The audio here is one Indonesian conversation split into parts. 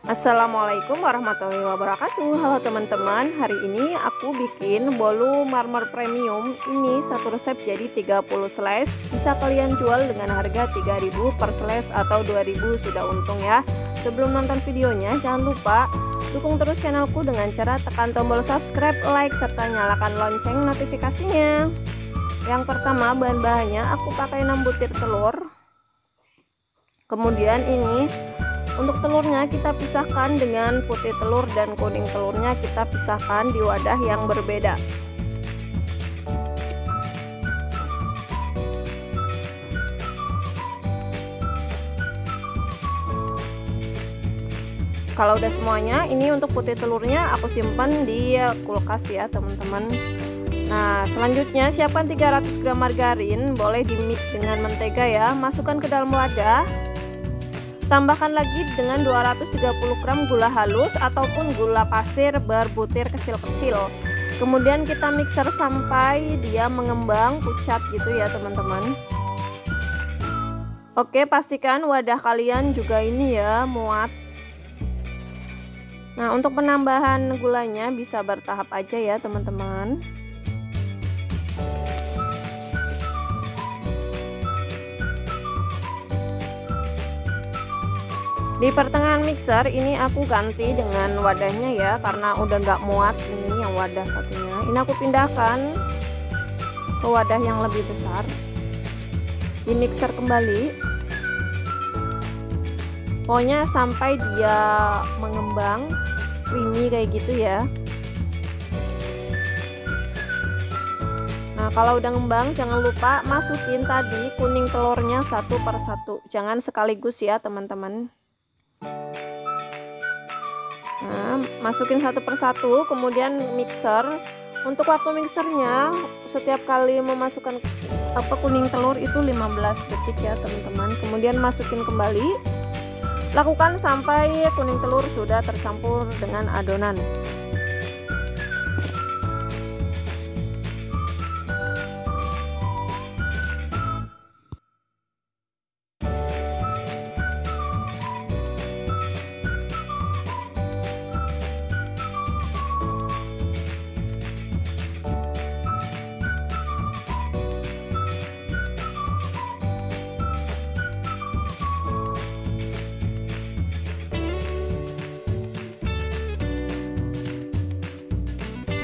Assalamualaikum warahmatullahi wabarakatuh. Halo teman-teman, hari ini aku bikin bolu marmer premium. Ini satu resep jadi 30 slice. Bisa kalian jual dengan harga 3.000 per slice atau 2.000, sudah untung ya. Sebelum nonton videonya, jangan lupa dukung terus channelku dengan cara tekan tombol subscribe, like, serta nyalakan lonceng notifikasinya. Yang pertama, bahan-bahannya aku pakai 6 butir telur. Kemudian ini untuk telurnya kita pisahkan dengan putih telur dan kuning telurnya kita pisahkan di wadah yang berbeda. Kalau udah semuanya, ini untuk putih telurnya aku simpan di kulkas ya teman-teman. Nah, selanjutnya siapkan 300 gram margarin, boleh di mix dengan mentega ya. Masukkan ke dalam wadah. Tambahkan lagi dengan 230 gram gula halus ataupun gula pasir berbutir kecil-kecil. Kemudian kita mixer sampai dia mengembang pucat gitu ya teman-teman. Oke, pastikan wadah kalian juga ini ya muat. Nah, untuk penambahan gulanya bisa bertahap aja ya teman-teman. Di pertengahan mixer ini aku ganti dengan wadahnya ya, karena udah nggak muat ini yang wadah satunya. Ini aku pindahkan ke wadah yang lebih besar. Di mixer kembali. Pokoknya sampai dia mengembang creamy kayak gitu ya. Nah, kalau udah ngembang jangan lupa masukin tadi kuning telurnya satu per satu. Jangan sekaligus ya teman-teman. Nah, masukin satu persatu, kemudian mixer. Untuk waktu mixernya setiap kali memasukkan kuning telur itu 15 detik ya teman-teman. Kemudian masukin kembali, lakukan sampai kuning telur sudah tercampur dengan adonan.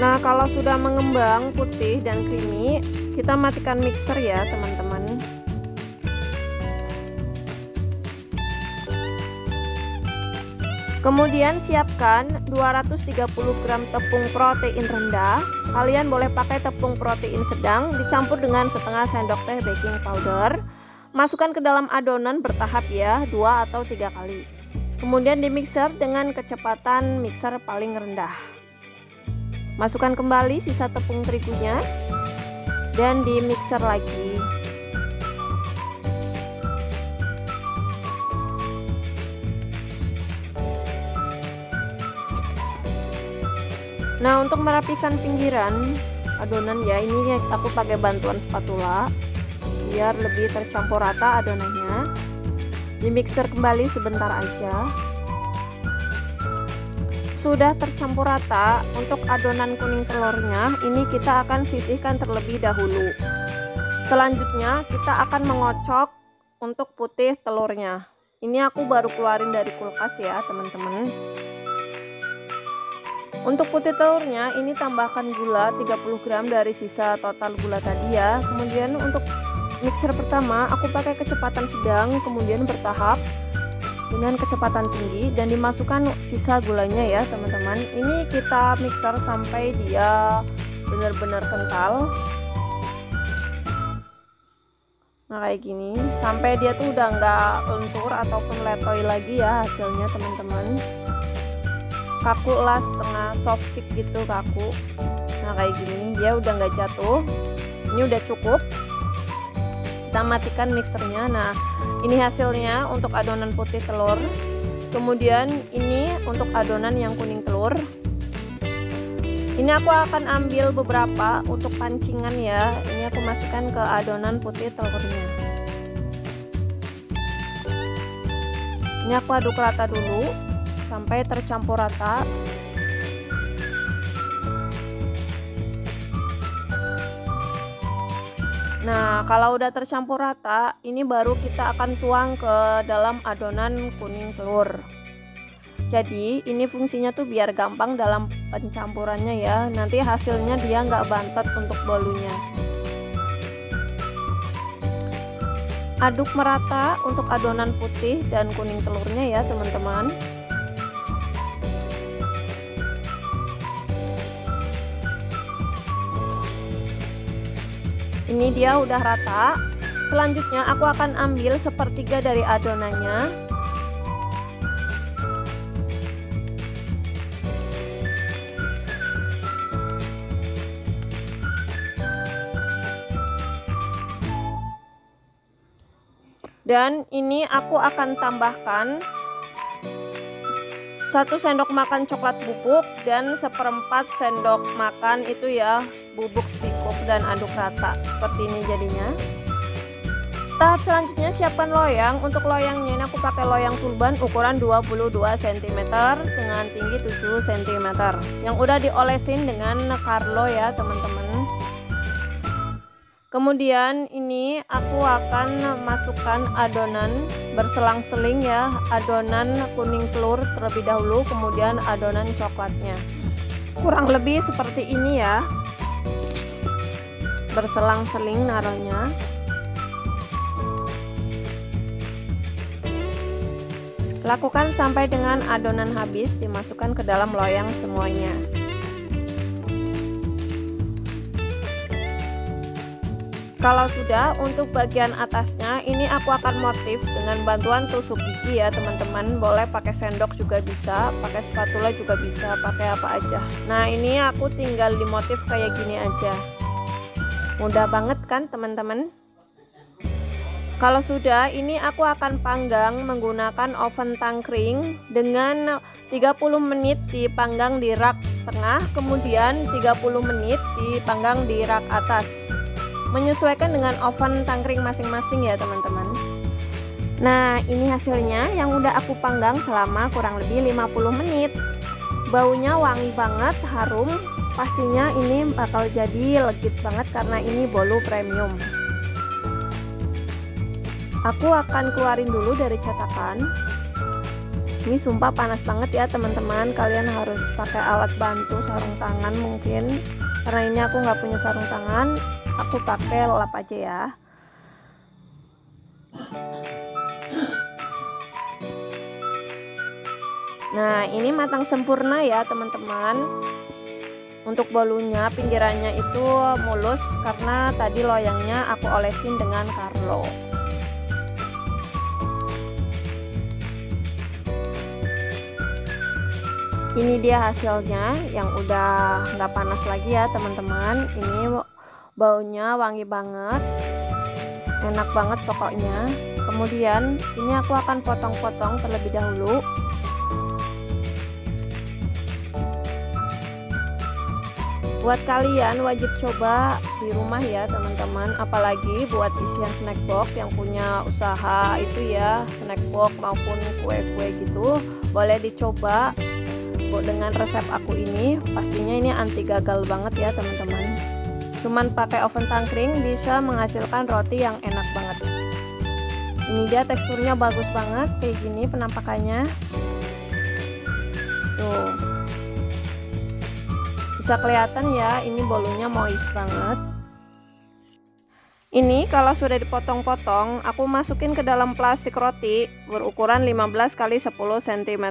Nah, kalau sudah mengembang putih dan creamy, kita matikan mixer ya teman-teman. Kemudian siapkan 230 gram tepung protein rendah. Kalian boleh pakai tepung protein sedang dicampur dengan setengah sendok teh baking powder. Masukkan ke dalam adonan bertahap ya, 2 atau 3 kali. Kemudian dimixer dengan kecepatan mixer paling rendah. Masukkan kembali sisa tepung terigunya dan di mixer lagi. Nah, untuk merapikan pinggiran adonan ya, ini aku pakai bantuan spatula biar lebih tercampur rata adonannya. Di mixer kembali sebentar aja. Sudah tercampur rata. Untuk adonan kuning telurnya ini kita akan sisihkan terlebih dahulu. Selanjutnya kita akan mengocok untuk putih telurnya. Ini aku baru keluarin dari kulkas ya teman-teman. Untuk putih telurnya ini tambahkan gula 30 gram dari sisa total gula tadi ya. Kemudian untuk mixer pertama aku pakai kecepatan sedang, kemudian bertahap dengan kecepatan tinggi dan dimasukkan sisa gulanya ya teman-teman. Ini kita mixer sampai dia benar-benar kental. Nah, kayak gini sampai dia tuh udah nggak lentur ataupun letoy lagi ya hasilnya teman-teman. Kaku lah, setengah soft stick gitu, kaku. Nah, kayak gini dia udah nggak jatuh. Ini udah cukup. Kita matikan mixernya. Nah, ini hasilnya untuk adonan putih telur. Kemudian ini untuk adonan yang kuning telur. Ini aku akan ambil beberapa untuk pancingan ya. Ini aku masukkan ke adonan putih telurnya. Ini aku aduk rata dulu. sampai tercampur rata. Nah, kalau udah tercampur rata, ini baru kita akan tuang ke dalam adonan kuning telur. Jadi, ini fungsinya tuh biar gampang dalam pencampurannya ya. Nanti hasilnya dia nggak bantet untuk bolunya. Aduk merata untuk adonan putih dan kuning telurnya ya, teman-teman. Ini dia udah rata. Selanjutnya aku akan ambil sepertiga dari adonannya. Dan ini aku akan tambahkan 1 sendok makan coklat bubuk dan 1/4 sendok makan itu ya bubuk sikup, dan aduk rata seperti ini jadinya. Tahap selanjutnya siapkan loyang. Untuk loyangnya ini aku pakai loyang turban ukuran 22 cm dengan tinggi 7 cm yang udah diolesin dengan Carlo ya teman-teman. Kemudian ini aku akan masukkan adonan berselang-seling ya, adonan kuning telur terlebih dahulu, kemudian adonan coklatnya. Kurang lebih seperti ini ya, berselang-seling naruhnya. Lakukan sampai dengan adonan habis, dimasukkan ke dalam loyang semuanya. Kalau sudah, untuk bagian atasnya ini aku akan motif dengan bantuan tusuk gigi ya teman-teman. Boleh pakai sendok juga bisa, pakai spatula juga bisa, pakai apa aja. Nah, ini aku tinggal dimotif kayak gini aja. Mudah banget kan teman-teman? Kalau sudah, ini aku akan panggang menggunakan oven tangkring dengan 30 menit dipanggang di rak tengah, kemudian 30 menit dipanggang di rak atas. Menyesuaikan dengan oven tangkring masing-masing ya teman-teman. Nah, ini hasilnya yang udah aku panggang selama kurang lebih 50 menit. Baunya wangi banget, harum. Pastinya ini bakal jadi legit banget karena ini bolu premium. Aku akan keluarin dulu dari cetakan. Ini sumpah panas banget ya teman-teman. Kalian harus pakai alat bantu, sarung tangan mungkin. Karena ini aku nggak punya sarung tangan, aku pakai lap aja ya. Nah, ini matang sempurna ya teman-teman. Untuk bolunya pinggirannya itu mulus karena tadi loyangnya aku olesin dengan Carlo. Ini dia hasilnya yang udah nggak panas lagi ya teman-teman. Ini baunya wangi banget, enak banget pokoknya. Kemudian ini aku akan potong-potong terlebih dahulu. Buat kalian wajib coba di rumah ya teman-teman, apalagi buat isian snack box yang punya usaha itu ya, snack box maupun kue-kue gitu, boleh dicoba dengan resep aku ini. Pastinya ini anti gagal banget ya teman-teman. Cuman pakai oven tangkring bisa menghasilkan roti yang enak banget. Ini dia teksturnya bagus banget kayak gini penampakannya. Tuh, bisa kelihatan ya, ini bolunya moist banget. Ini kalau sudah dipotong-potong, aku masukin ke dalam plastik roti berukuran 15 x 10 cm.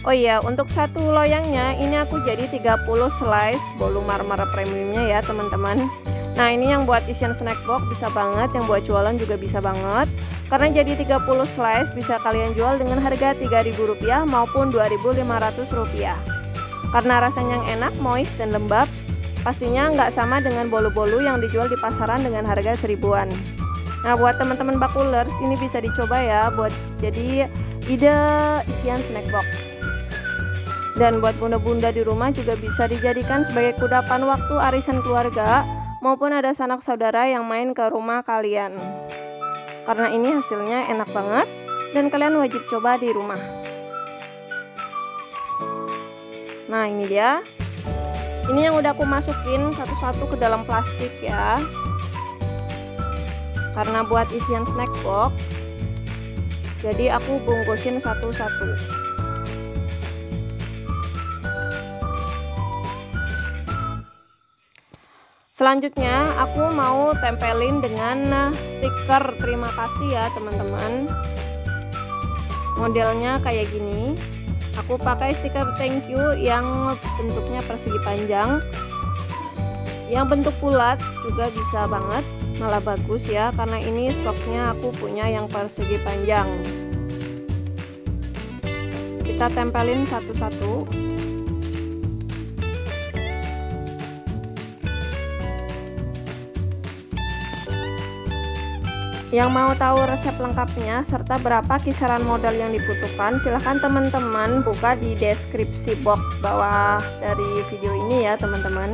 Oh iya, untuk satu loyangnya ini aku jadi 30 slice bolu marmer premiumnya ya teman-teman. Nah, ini yang buat isian snack box bisa banget, yang buat jualan juga bisa banget. Karena jadi 30 slice bisa kalian jual dengan harga Rp3.000 maupun Rp2.500. Karena rasanya yang enak, moist dan lembab, pastinya nggak sama dengan bolu-bolu yang dijual di pasaran dengan harga seribuan. Nah, buat teman-teman bakulers ini bisa dicoba ya buat jadi ide isian snack box. Dan buat bunda-bunda di rumah juga bisa dijadikan sebagai kudapan waktu arisan keluarga maupun ada sanak saudara yang main ke rumah kalian. Karena ini hasilnya enak banget dan kalian wajib coba di rumah. Nah ini dia, ini yang udah aku masukin satu-satu ke dalam plastik ya, karena buat isian snack box, jadi aku bungkusin satu-satu. Selanjutnya aku mau tempelin dengan stiker terima kasih ya teman-teman. Modelnya kayak gini. Aku pakai stiker thank you yang bentuknya persegi panjang. Yang bentuk bulat juga bisa banget, malah bagus ya, karena ini stoknya aku punya yang persegi panjang. Kita tempelin satu-satu. Yang mau tahu resep lengkapnya serta berapa kisaran modal yang dibutuhkan, silahkan teman-teman buka di deskripsi box bawah dari video ini ya teman-teman.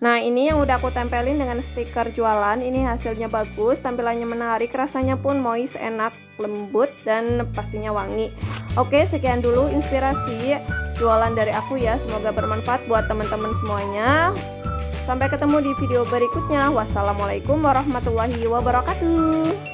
Nah ini yang udah aku tempelin dengan stiker jualan, ini hasilnya bagus, tampilannya menarik, rasanya pun moist, enak, lembut, dan pastinya wangi. Oke, sekian dulu inspirasi jualan dari aku ya, semoga bermanfaat buat teman-teman semuanya. Sampai ketemu di video berikutnya. Wassalamualaikum warahmatullahi wabarakatuh.